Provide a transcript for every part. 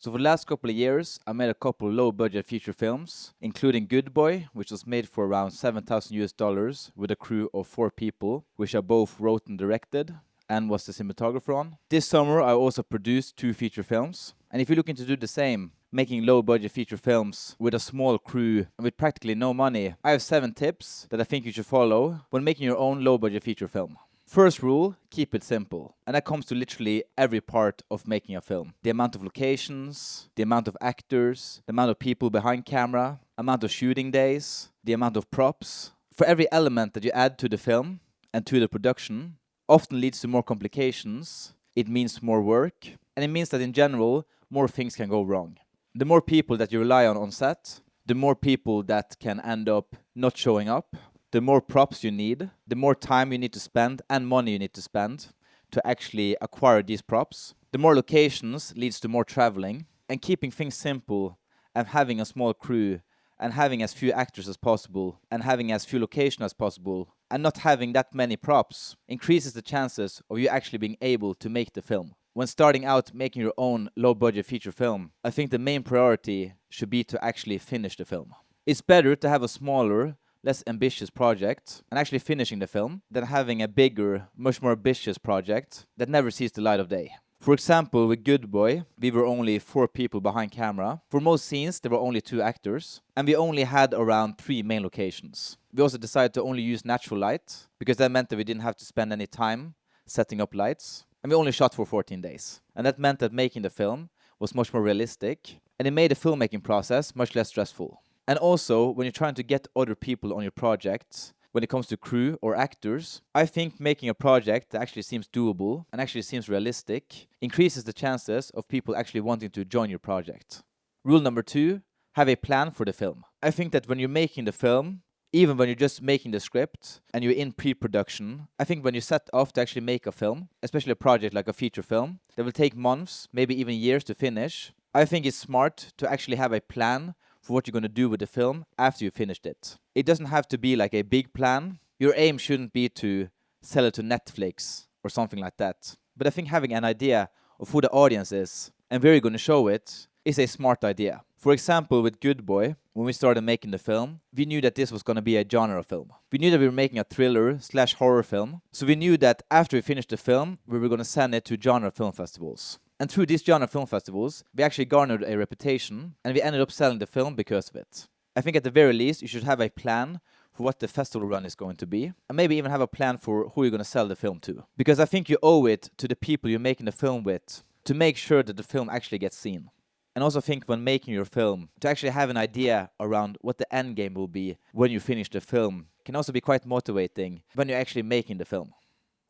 So for the last couple of years, I made a couple low-budget feature films, including Good Boy, which was made for around $7,000 with a crew of 4 people, which I both wrote and directed, and was the cinematographer on. This summer, I also produced 2 feature films. And if you're looking to do the same, making low-budget feature films with a small crew and with practically no money, I have 7 tips that I think you should follow when making your own low-budget feature film. First rule, keep it simple. And that comes to literally every part of making a film. The amount of locations, the amount of actors, the amount of people behind camera, amount of shooting days, the amount of props. For every element that you add to the film and to the production, often leads to more complications, it means more work, and it means that in general, more things can go wrong. The more people that you rely on set, the more people that can end up not showing up, the more props you need, the more time you need to spend and money you need to spend to actually acquire these props. The more locations leads to more traveling, and keeping things simple and having a small crew and having as few actors as possible and having as few locations as possible and not having that many props increases the chances of you actually being able to make the film. When starting out making your own low-budget feature film, I think the main priority should be to actually finish the film. It's better to have a smaller, less ambitious project and actually finishing the film than having a bigger, much more ambitious project that never sees the light of day. For example, with Good Boy, we were only 4 people behind camera. For most scenes, there were only 2 actors, and we only had around 3 main locations. We also decided to only use natural light, because that meant that we didn't have to spend any time setting up lights. And we only shot for 14 days. And that meant that making the film was much more realistic, and it made the filmmaking process much less stressful. And also, when you're trying to get other people on your project, when it comes to crew or actors, I think making a project that actually seems doable and actually seems realistic increases the chances of people actually wanting to join your project. Rule number 2, have a plan for the film. I think that when you're making the film, even when you're just making the script and you're in pre-production, I think when you set off to actually make a film, especially a project like a feature film, that will take months, maybe even years to finish, I think it's smart to actually have a plan for what you're going to do with the film after you finished it. It doesn't have to be like a big plan. Your aim shouldn't be to sell it to Netflix or something like that. But I think having an idea of who the audience is and where you're going to show it is a smart idea. For example, with Good Boy, when we started making the film, we knew that this was going to be a genre film. We knew that we were making a thriller/horror film. So we knew that after we finished the film, we were going to send it to genre film festivals. And through these genre film festivals, we actually garnered a reputation, and we ended up selling the film because of it. I think at the very least, you should have a plan for what the festival run is going to be, and maybe even have a plan for who you're going to sell the film to. Because I think you owe it to the people you're making the film with to make sure that the film actually gets seen. And also think when making your film, to actually have an idea around what the end game will be when you finish the film can also be quite motivating when you're actually making the film.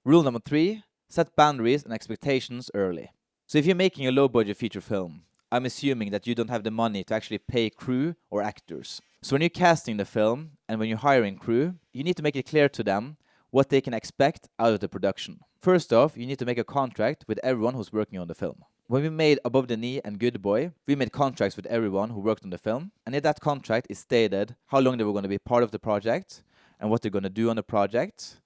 Rule number 3, set boundaries and expectations early. So if you're making a low-budget feature film, I'm assuming that you don't have the money to actually pay crew or actors. So when you're casting the film and when you're hiring crew, you need to make it clear to them what they can expect out of the production. First off, you need to make a contract with everyone who's working on the film. When we made Above the Knee and Good Boy, we made contracts with everyone who worked on the film, and in that contract is stated how long they were going to be part of the project and what they're going to do on the project,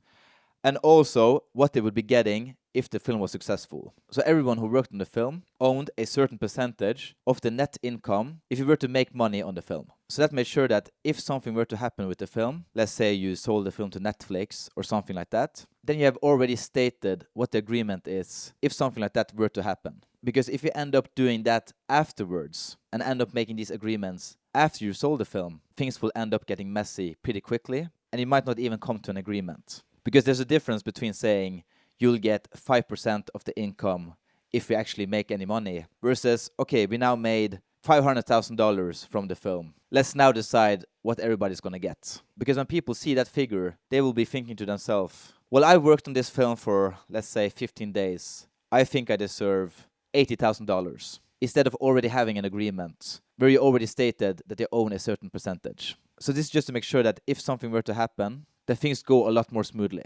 and also what they would be getting if the film was successful. So everyone who worked on the film owned a certain percentage of the net income if you were to make money on the film. So that made sure that if something were to happen with the film, let's say you sold the film to Netflix or something like that, then you have already stated what the agreement is if something like that were to happen. Because if you end up doing that afterwards and end up making these agreements after you sold the film, things will end up getting messy pretty quickly, and you might not even come to an agreement. Because there's a difference between saying you'll get 5% of the income if we actually make any money versus, okay, we now made $500,000 from the film. Let's now decide what everybody's going to get. Because when people see that figure, they will be thinking to themselves, well, I worked on this film for, let's say, 15 days. I think I deserve $80,000. Instead of already having an agreement where you already stated that they own a certain percentage. So this is just to make sure that if something were to happen, that things go a lot more smoothly.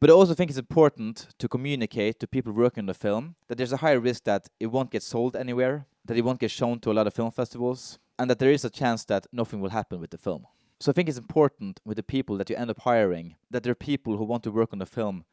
But I also think it's important to communicate to people working on the film that there's a high risk that it won't get sold anywhere, that it won't get shown to a lot of film festivals, and that there is a chance that nothing will happen with the film. So I think it's important with the people that you end up hiring that they're people who want to work on the film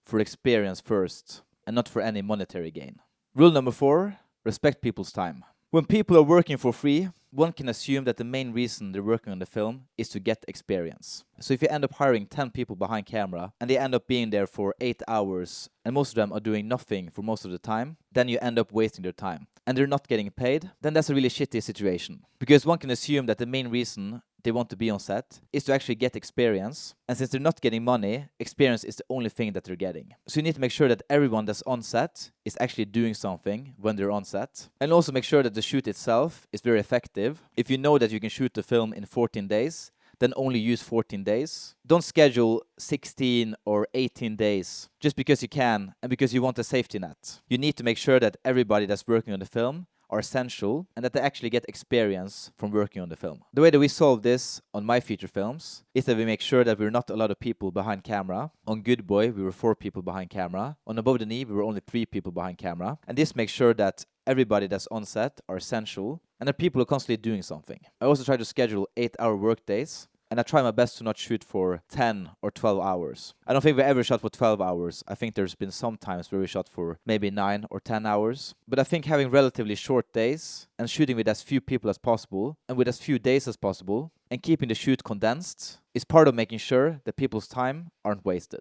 for experience first and not for any monetary gain. Rule number 4, respect people's time. When people are working for free, one can assume that the main reason they're working on the film is to get experience. So if you end up hiring 10 people behind camera and they end up being there for 8 hours and most of them are doing nothing for most of the time, then you end up wasting their time and they're not getting paid, then that's a really shitty situation. Because one can assume that the main reason they want to be on set is to actually get experience, and since they're not getting money, experience is the only thing that they're getting. So you need to make sure that everyone that's on set is actually doing something when they're on set, and also make sure that the shoot itself is very effective. If you know that you can shoot the film in 14 days, then only use 14 days. Don't schedule 16 or 18 days just because you can and because you want a safety net. You need to make sure that everybody that's working on the film are essential and that they actually get experience from working on the film. The way that we solve this on my feature films is that we make sure that we're not a lot of people behind camera. On Good Boy, we were 4 people behind camera. On Above the Knee, we were only 3 people behind camera. And this makes sure that everybody that's on set are essential and that people are constantly doing something. I also try to schedule 8-hour work days, and I try my best to not shoot for 10 or 12 hours. I don't think we ever shot for 12 hours. I think there's been some times where we shot for maybe 9 or 10 hours. But I think having relatively short days and shooting with as few people as possible and with as few days as possible and keeping the shoot condensed is part of making sure that people's time aren't wasted.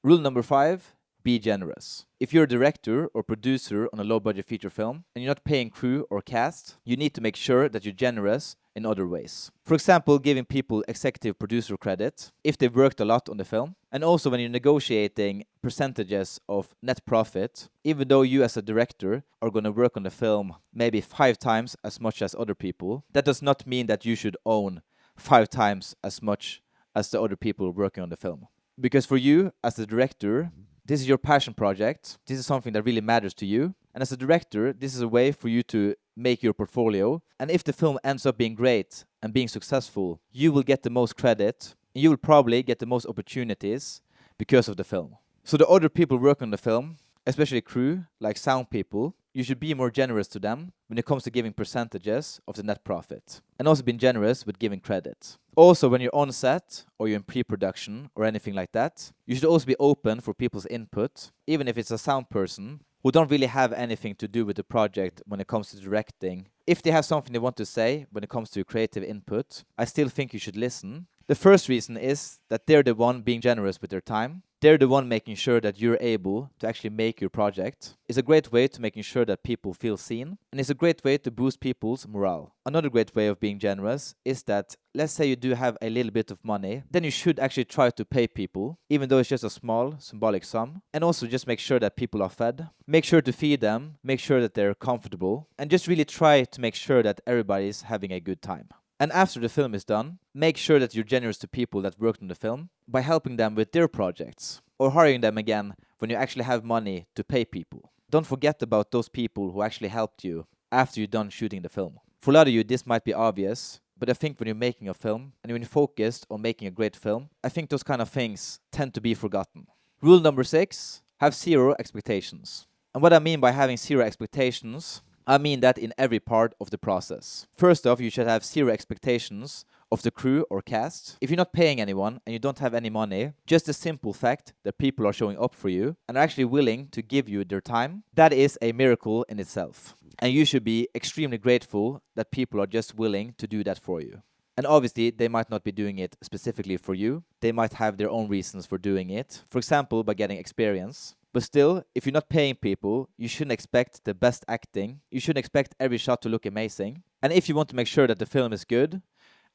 Rule number 5. Be generous. If you're a director or producer on a low-budget feature film and you're not paying crew or cast, you need to make sure that you're generous in other ways. For example, giving people executive producer credit if they've worked a lot on the film. And also when you're negotiating percentages of net profit, even though you as a director are going to work on the film maybe 5 times as much as other people, that does not mean that you should own 5 times as much as the other people working on the film. Because for you as a director, this is your passion project. This is something that really matters to you. And as a director, this is a way for you to make your portfolio. And if the film ends up being great and being successful, you will get the most credit. And you will probably get the most opportunities because of the film. So the other people working on the film, especially crew, like sound people, you should be more generous to them when it comes to giving percentages of the net profit. And also being generous with giving credit. Also, when you're on set, or you're in pre-production, or anything like that, you should also be open for people's input, even if it's a sound person who don't really have anything to do with the project when it comes to directing. If they have something they want to say when it comes to creative input, I still think you should listen. The first reason is that they're the one being generous with their time. They're the one making sure that you're able to actually make your project. It's a great way to making sure that people feel seen. And it's a great way to boost people's morale. Another great way of being generous is that, let's say you do have a little bit of money, then you should actually try to pay people, even though it's just a small symbolic sum. And also just make sure that people are fed. Make sure to feed them. Make sure that they're comfortable. And just really try to make sure that everybody's having a good time. And after the film is done, make sure that you're generous to people that worked on the film by helping them with their projects or hiring them again when you actually have money to pay people. Don't forget about those people who actually helped you after you're done shooting the film. For a lot of you, this might be obvious, but I think when you're making a film and when you're focused on making a great film, I think those kind of things tend to be forgotten. Rule number 6, have 0 expectations. And what I mean by having 0 expectations, I mean that in every part of the process. First off, you should have 0 expectations of the crew or cast. If you're not paying anyone and you don't have any money, just the simple fact that people are showing up for you and are actually willing to give you their time, that is a miracle in itself. And you should be extremely grateful that people are just willing to do that for you. And obviously, they might not be doing it specifically for you. They might have their own reasons for doing it. For example, by getting experience. But still, if you're not paying people, you shouldn't expect the best acting. You shouldn't expect every shot to look amazing. And if you want to make sure that the film is good,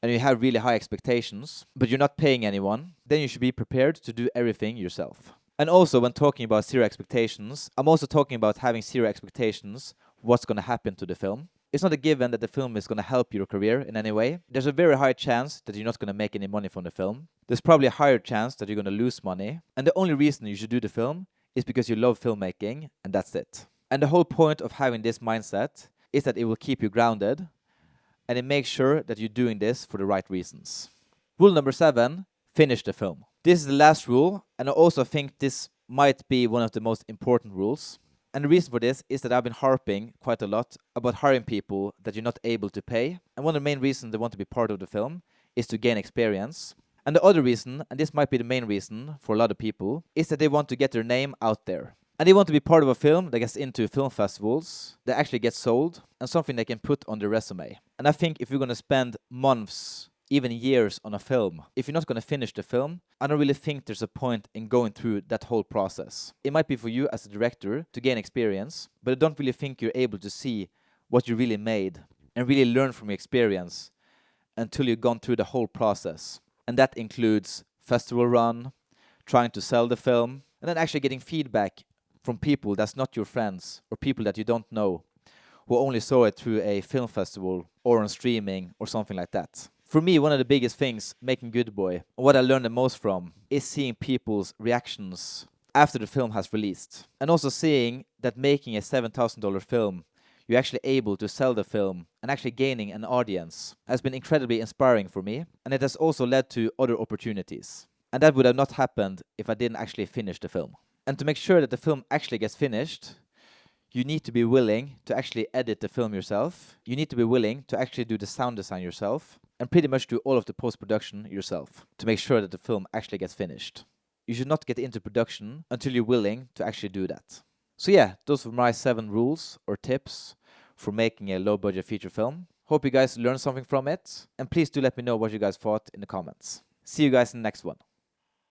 and you have really high expectations, but you're not paying anyone, then you should be prepared to do everything yourself. And also, when talking about 0 expectations, I'm also talking about having 0 expectations what's going to happen to the film. It's not a given that the film is going to help your career in any way. There's a very high chance that you're not going to make any money from the film. There's probably a higher chance that you're going to lose money. And the only reason you should do the film is because you love filmmaking, and that's it. And the whole point of having this mindset is that it will keep you grounded, and it makes sure that you're doing this for the right reasons. Rule number 7, finish the film. This is the last rule, and I also think this might be one of the most important rules. And the reason for this is that I've been harping quite a lot about hiring people that you're not able to pay. And one of the main reasons they want to be part of the film is to gain experience. And the other reason, and this might be the main reason for a lot of people, is that they want to get their name out there. And they want to be part of a film that gets into film festivals, that actually gets sold, and something they can put on their resume. And I think if you're going to spend months, even years on a film, if you're not going to finish the film, I don't really think there's a point in going through that whole process. It might be for you as a director to gain experience, but I don't really think you're able to see what you really made and really learn from your experience until you've gone through the whole process. And that includes festival run, trying to sell the film, and then actually getting feedback from people that's not your friends or people that you don't know, who only saw it through a film festival or on streaming or something like that. For me, one of the biggest things making Good Boy, what I learned the most from, is seeing people's reactions after the film has released. And also seeing that making a $7,000 film, you're actually able to sell the film and actually gaining an audience has been incredibly inspiring for me. And it has also led to other opportunities. And that would have not happened if I didn't actually finish the film. And to make sure that the film actually gets finished, you need to be willing to actually edit the film yourself. You need to be willing to actually do the sound design yourself and pretty much do all of the post-production yourself to make sure that the film actually gets finished. You should not get into production until you're willing to actually do that. So yeah, those were my 7 rules or tips for making a low-budget feature film. Hope you guys learned something from it. And please do let me know what you guys thought in the comments. See you guys in the next one.